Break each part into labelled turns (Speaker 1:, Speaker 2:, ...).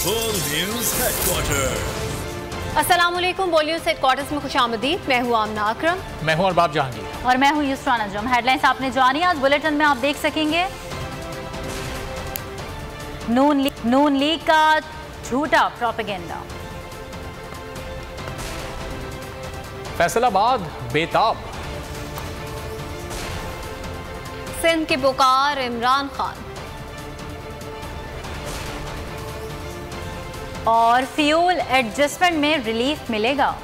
Speaker 1: बोल news headquarter.
Speaker 2: अस्सलामुअलैकुम। बोल न्यूज हेडक्वार्टर्स में खुशामदीद। मैं हूँ आमना अकरम।
Speaker 3: मैं हूँ अरबाब जहांगीर।
Speaker 4: और मैं हूँ युसरा नजम। हेडलाइंस आपने जानी। आज बुलेटिन में आप देख सकेंगे नून लीग का झूठा प्रोपेगेंडा,
Speaker 3: फैसलाबाद बेताब,
Speaker 2: सिंध की पुकार इमरान खान,
Speaker 4: और फ्यूल एडजस्टमेंट में रिलीफ मिलेगा।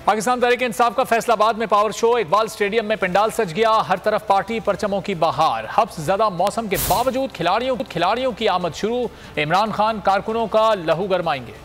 Speaker 3: पाकिस्तान तहरीक इंसाफ का फैसलाबाद में पावर शो। इकबाल स्टेडियम में पंडाल सज गया। हर तरफ पार्टी परचमों की बहार। हब्स ज़दा मौसम के बावजूद खिलाड़ियों की आमद शुरू। इमरान खान कारकुनों का लहू गरमाएंगे।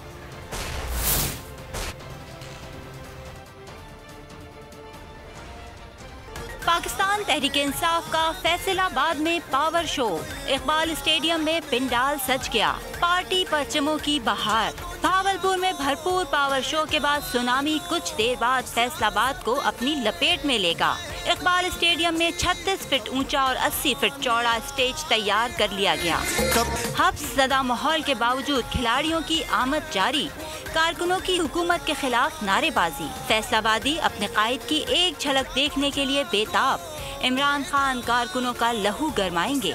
Speaker 5: पाकिस्तान तहरीक इंसाफ का फैसलाबाद में पावर शो। इकबाल स्टेडियम में पिंडाल सज गया। पार्टी परचमों की बहार। भावलपुर में भरपूर पावर शो के बाद सुनामी कुछ देर बाद फैसलाबाद को अपनी लपेट में लेगा। इकबाल स्टेडियम में 36 फीट ऊंचा और 80 फीट चौड़ा स्टेज तैयार कर लिया गया। हब्स ज़दा माहौल के बावजूद खिलाड़ियों की आमद जारी। कारकुनों की हुकूमत के खिलाफ नारेबाजी। फैसलाबादी अपने कायद की एक झलक देखने के लिए बेताब। इमरान खान कारकुनों का लहू गरमाएंगे।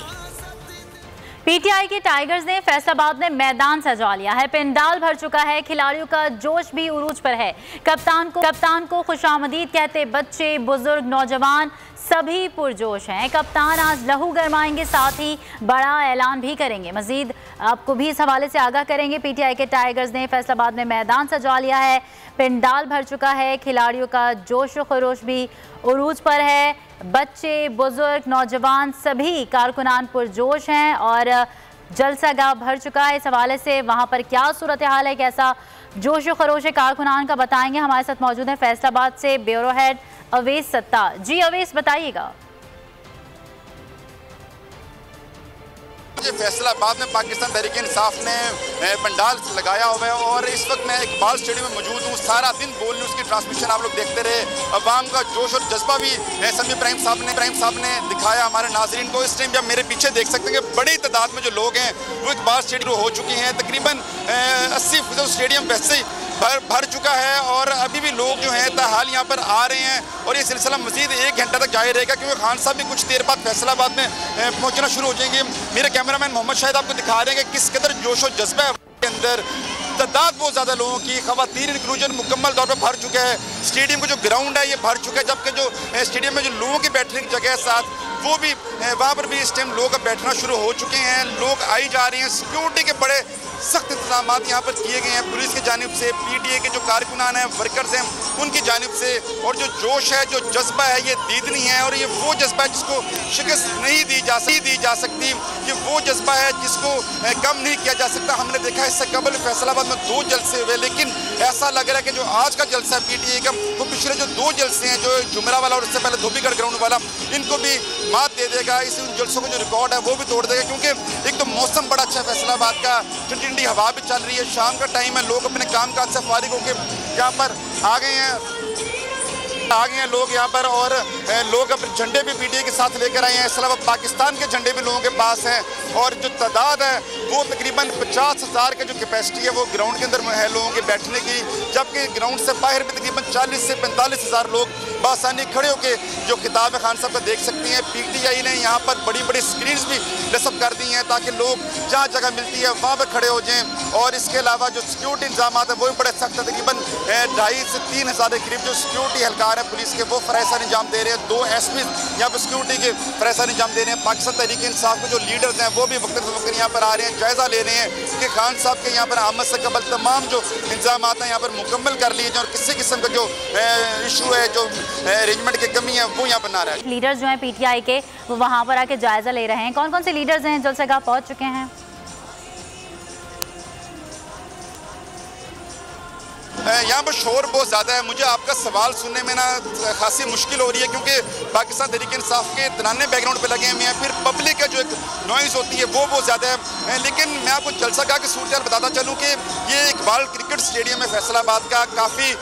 Speaker 4: पीटीआई के टाइगर्स ने फैसलाबाद में मैदान सजा लिया है। पंडाल भर चुका है। खिलाड़ियों का जोश भी उरूज पर है। कप्तान को खुशामदीद कहते बच्चे, बुजुर्ग, नौजवान सभी पुरजोश हैं। कप्तान आज लहू गरमाएंगे, साथ ही बड़ा ऐलान भी करेंगे। मजीद आपको भी इस हवाले से आगाह करेंगे। पीटीआई के टाइगर्स ने फैसलाबाद में मैदान सजा लिया है। पंडाल भर चुका है। खिलाड़ियों का जोश व खरोश भी उरूज पर है। बच्चे, बुजुर्ग, नौजवान सभी कारकुनान पुरजोश हैं और जलसागाह भर चुका है। इस हवाले से वहाँ पर क्या सूरत हाल है, कैसा जोश व खरोश कारकुनान का, बताएंगे। हमारे साथ मौजूद है फैसलाबाद से ब्यूरो हेड अवैस सत्तार। जी अवैस, बताइएगा।
Speaker 6: फैसलाबाद में पाकिस्तान तहरीक इंसाफ ने पंडाल लगाया हुआ है और इस वक्त मैं इकबाल स्टेडियम में मौजूद हूँ। सारा दिन बोल न्यूज़ की ट्रांसमिशन आप लोग देखते रहे। अवाम का जोश और जज्बा भी समी इब्राहिम साहब ने दिखाया हमारे नाजरीन को। इस टाइम जब मेरे पीछे देख सकते हैं कि बड़ी तादाद में जो लोग हैं वो इकबाल स्टेडियम हो चुके हैं। तकरीबन 80% स्टेडियम वैसे ही भर चुका है और अभी भी लोग जो हैं ताहाल यहाँ पर आ रहे हैं और ये सिलसिला मजीद 1 घंटा तक जारी रहेगा, क्योंकि खान साहब भी कुछ देर बाद फैसलाबाद में पहुँचना शुरू हो जाएंगे। मेरे कैमरामैन मोहम्मद शाहिद आपको दिखा रहे हैं कि किस कदर जोश और जज्बा है के अंदर। तादाद बहुत ज़्यादा लोगों की, ख़वातीन इंक्लूजन मुकम्मल तौर पर भर चुका है। स्टेडियम का जो ग्राउंड है ये भर चुका है, जबकि जो स्टेडियम में जो लोगों की बैठने की जगह है साथ वो भी वहाँ पर भी इस टाइम लोग बैठना शुरू हो चुके हैं। लोग आई जा रहे हैं। सिक्योरिटी के बड़े सख्त इंतजाम यहाँ पर किए गए हैं पुलिस की जानिब से, पीटीए के जो कारकुनान हैं, वर्कर्स हैं, उनकी जानिब से। और जो जोश है, जो जज्बा है, ये दीदनी है और ये वो जज्बा है जिसको शिकस्त नहीं दी जा सकती। ये वो जज्बा है जिसको कम नहीं किया जा सकता। हमने देखा है इससे कबल फैसलाबाद में 2 जलसे हुए, लेकिन ऐसा लग रहा है कि जो आज का जलसा है पीटीए का, वो पिछले जो 2 जलसे हैं, जो जुमरा वाला और इससे पहले धोबीगढ़ ग्राउंड वाला, इनको भी मात दे देगा। इस जलसों का जो रिकॉर्ड है वो भी तोड़ देगा, क्योंकि एक तो मौसम बड़ा अच्छा है फैसलाबाद का। ठंडी हवा भी चल रही है। शाम का टाइम है। लोग अपने काम काज से फारिग होकर यहाँ पर आ गए हैं लोग यहाँ पर, और लोग अपने झंडे भी पीटीए के साथ लेकर आए हैं। इसके अलावा पाकिस्तान के झंडे भी लोगों के पास हैं और जो तादाद है वो तकरीबन 50,000 का जो कैपेसिटी है वो ग्राउंड के अंदर है लोगों के बैठने की, जबकि ग्राउंड से बाहर भी तकरीबन 40 से 45,000 लोग बासानी खड़े होकर जो खिताब खान साहब का देख सकती हैं। पीटीआई ने यहाँ पर बड़ी बड़ी स्क्रीन भी नस्ब कर दी हैं ताकि लोग जहाँ जगह मिलती है वहाँ पर खड़े हो जाएँ। और इसके अलावा जो सिक्योरिटी इंतजाम है वो भी बड़े सख्त है। तकरीबन 2,500 से 3,000 के करीब जो सिक्योरिटी एहलकार है पुलिस के, वो फराइसा निजाम दे रहे हैं। 2 SP यहाँ पर सिक्योरिटी के फराइसा निजाम दे रहे हैं। पाकिस्तान तहरीक इंसाफ के जो लीडर्स हैं वो भी वक्त यहाँ पर आ रहे हैं, जायज़ा ले रहे हैं कि खान साहब के यहाँ पर आमद से कबल तमाम जो इंतजाम हैं यहाँ पर मुकम्मल कर लिए जाए और किसी किस्म का जो इशू है, जो अरेंजमेंट की कमी है, वो यहाँ पर ना रहे।
Speaker 4: लीडर्स जो हैं पीटीआई के वो वहाँ पर आके जायजा ले रहे हैं। कौन कौन से लीडर्स हैं जलसागाह पहुँच चुके हैं?
Speaker 6: यहाँ पर शोर बहुत ज़्यादा है। मुझे आपका सवाल सुनने में ना खासी मुश्किल हो रही है, क्योंकि पाकिस्तान तहरीक इंसाफ के तराने बैकग्राउंड पे लगे हुए हैं, फिर पब्लिक का जो एक नॉइज़ होती है वो बहुत ज़्यादा है। लेकिन मैं आपको जलसागाह की सूरत बताता चलूँ कि ये इकबाल क्रिकेट स्टेडियम है फैसलाबाद का, काफ़ी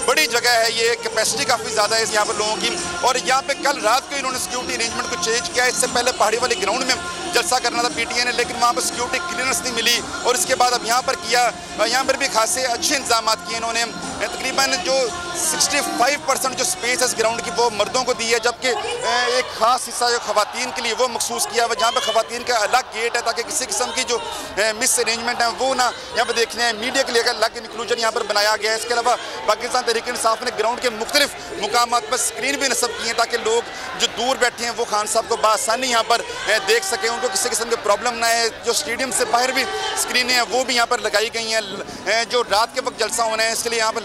Speaker 6: बड़ी जगह है। ये कैपेसिटी काफ़ी ज़्यादा है यहाँ पर लोगों की, और यहाँ पर कल रात को इन्होंने सिक्योरिटी अरेंजमेंट को चेंज किया। इससे पहले पहाड़ी वाले ग्राउंड में जलसा करना था पीटीआई ने, लेकिन वहाँ पर सिक्योरिटी क्लियरेंस नहीं मिली और इसके बाद अब यहाँ पर किया। यहाँ पर भी खासे अच्छे इंतजाम किए इन्होंने। तकरीबन जो 65% जो स्पेस है इस ग्राउंड की वो मर्दों को दी है, जबकि एक खास हिस्सा जो खवातीन के लिए वो मखसूस किया हुआ, जहाँ पर खवातीन का अलग गेट है ताकि किसी किस्म की जो मिस अरेंजमेंट है वो ना यहाँ पर देखने हैं। मीडिया के लिए अलग इंक्लूजन यहाँ पर बनाया गया है। इसके अलावा पाकिस्तान तहरीक इंसाफ ने ग्राउंड के मुख्तलिफ मुकामात पर स्क्रीन भी नस्ब किए हैं ताकि लोग जो दूर बैठे हैं वो खान साहब को बआसानी यहाँ पर देख सकें, उनको किसी किस्म की प्रॉब्लम ना है। जो स्टेडियम से बाहर भी स्क्रीनें हैं वो भी यहाँ पर लगाई गई हैं। जो रात के वक्त जलसा होना है इसके लिए यहाँ पर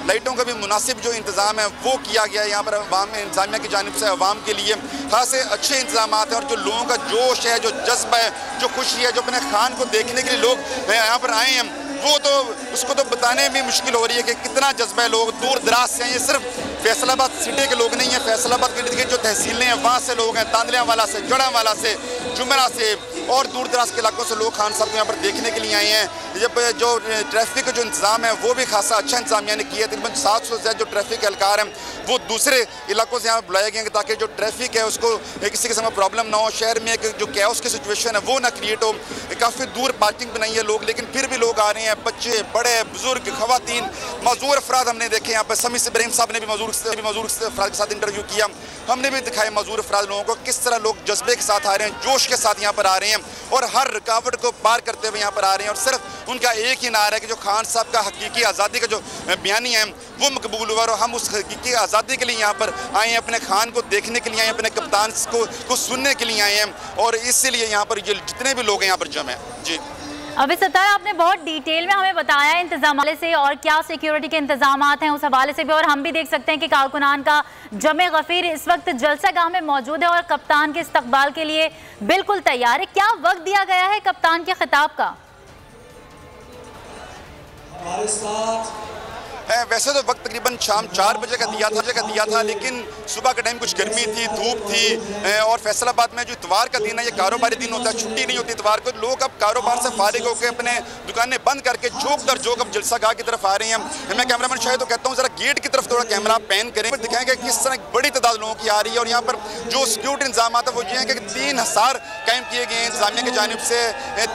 Speaker 6: लाइटों का भी मुनासिब जो इंतज़ाम है वो किया गया है। यहाँ पर अवाम इंतजामिया की जानिब से अवाम के लिए खासे अच्छे इंतजाम हैं और जो लोगों का जोश है, जो जज्बा है, जो खुशी है, जो अपने खान को देखने के लिए लोग यहाँ पर आए हैं, वो तो उसको तो बताने में मुश्किल हो रही है कि कितना जज्बा है। लोग दूर दराज से हैं, ये सिर्फ फैसलाबाद सिटी के लोग नहीं हैं, फैसलाबाद के इर्द-गिर्द जो तहसीलें हैं वहाँ से लोग हैं, तांदलियावाला से, जड़ावाला से, जुमरा से और दूर दराज के इलाकों से लोग खान साहब को यहाँ पर देखने के लिए आए हैं। जब जो ट्रैफिक का जो इंतजाम है वो भी खासा अच्छा इंतजामिया ने किया है। तकरीबन 700 से जो ट्रैफिक एहलकार हैं वो दूसरे इलाकों से यहाँ बुलाए गए हैं ताकि जो ट्रैफिक है उसको किसी किस्म का प्रॉब्लम ना हो, शहर में जो कैओस की सिचुएशन है वो ना क्रिएट हो। काफ़ी दूर पार्किंग बनाई है लोग, लेकिन फिर भी लोग आ रहे हैं, बच्चे, बड़े, बुजुर्ग, खवातीन, मजदूर अफराद हमने देखे यहाँ पर। समी इब्राहिम साहब ने भी मजदूर अफराद के साथ इंटरव्यू किया, हमने भी दिखाया मजदूर अफराद लोगों को किस तरह लोग जज्बे के साथ आ रहे हैं, जोश के साथ यहाँ पर आ रहे हैं और हर रुकावट को पार करते हुए यहाँ पर आ रहे हैं। और सिर्फ उनका एक ही नारा है कि जो खान साहब का हकीकी आज़ादी का जो बयानी है वो मकबूल हुआ और हम उस हकीकी आज़ादी के लिए यहाँ पर आए हैं, अपने खान को देखने के लिए आए हैं, अपने कप्तान को सुनने के लिए आए हैं और इसीलिए यहाँ पर जितने भी लोग हैं यहाँ पर जमा हैं। जी
Speaker 4: अभी सत्तार, आपने बहुत डिटेल में हमें बताया इंतजाम से और क्या सिक्योरिटी के इंतजाम हैं उस हवाले से भी, और हम भी देख सकते हैं कि कारकुनान का जमे गफीर इस वक्त जलसा गाह में मौजूद है और कप्तान के इस्तकबाल के लिए बिल्कुल तैयार है। क्या वक्त दिया गया है कप्तान के खिताब का?
Speaker 6: हमारे साथ वैसे तो वक्त तकरीबन शाम 4 बजे का दिया था, लेकिन सुबह के टाइम कुछ गर्मी थी, धूप थी और फैसलाबाद में जो इतवार का दिन है ये कारोबारी दिन होता है, छुट्टी नहीं होती इतवार को। लोग अब कारोबार से फारिग होकर अपने दुकानें बंद करके झोंक दर झोंक अब जलसा गाह की तरफ आ रहे हैं। मैं कैमरामैन शायद तो कहता हूँ जरा गेट की तरफ थोड़ा कैमरा पैन करें, दिखाएंगे किस तरह बड़ी तादाद लोगों की आ रही है। और यहाँ पर जो सिक्योरिटी इंतजाम है वो ये है कि 3000 कायम किए गए हैं इंतजामिया की जानिब से।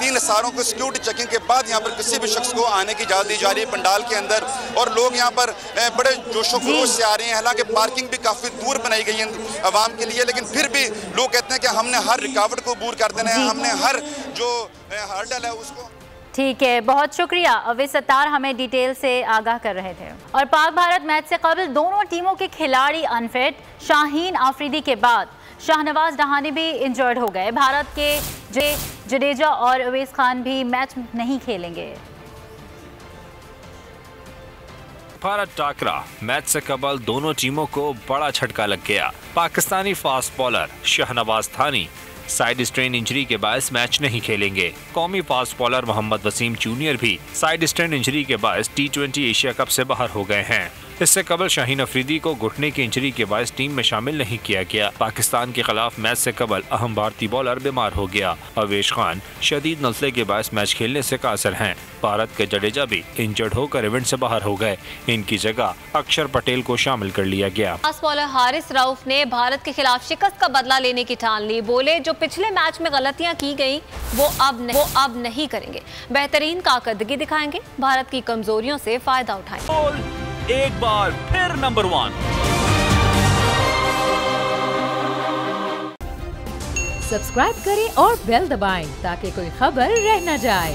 Speaker 6: 3000 को सिक्योरिटी चेकिंग के बाद यहाँ पर किसी भी शख्स को आने की इजाज़त दी जा रही है पंडाल के अंदर और लोग यहाँ पर बड़े जोशो खरोश से आ रहे हैं। हालांकि पार्किंग भी काफ़ी दूर बनाई गई है आवाम के लिए, लेकिन फिर भी लोग कहते हैं कि हमने हर रुकावट को दूर कर देना है, हमने हर जो हर्डल है उसको।
Speaker 4: ठीक है, बहुत शुक्रिया अवैस सत्तार, हमें डिटेल से आगाह कर रहे थे। और पाक भारत मैच से कबल दोनों टीमों के खिलाड़ी अनफिट, शाहीन आफरीदी के बाद शाहनवाज डहानी भी इंजर्ड हो गए। भारत के जडेजा और अवैस खान भी मैच नहीं खेलेंगे।
Speaker 7: भारत टाकरा मैच से कबल दोनों टीमों को बड़ा झटका लग गया। पाकिस्तानी फास्ट बॉलर शाहनवाज थानी साइड स्ट्रेन इंजरी के बायस मैच नहीं खेलेंगे। कौमी fast bowler Mohammad Wasim junior भी साइड स्ट्रेन इंजरी के बायस T20 एशिया कप से बाहर हो गए हैं। इससे कबल शाहीन अफरीदी को घुटने की इंजरी के बायस टीम में शामिल नहीं किया गया। पाकिस्तान के खिलाफ मैच से कबल अहम भारतीय बॉलर बीमार हो गया। अवेश खान शदीद नज़ले के बायस मैच खेलने से कासिर हैं। भारत के जडेजा भी इंजर्ड होकर इवेंट से बाहर हो गए। इनकी जगह अक्षर पटेल को शामिल कर लिया गया।
Speaker 2: फास्ट बॉलर हारिस रऊफ ने भारत के खिलाफ शिकस्त का बदला लेने की ठान ली। बोले जो पिछले मैच में गलतियां की गई वो अब नहीं करेंगे, बेहतरीन कारकर्दगी दिखाएंगे, भारत की कमजोरियों से फायदा उठाएंगे।
Speaker 1: एक बार फिर नंबर 1।
Speaker 8: सब्सक्राइब करें और बेल दबाएं ताकि कोई खबर रह न जाए।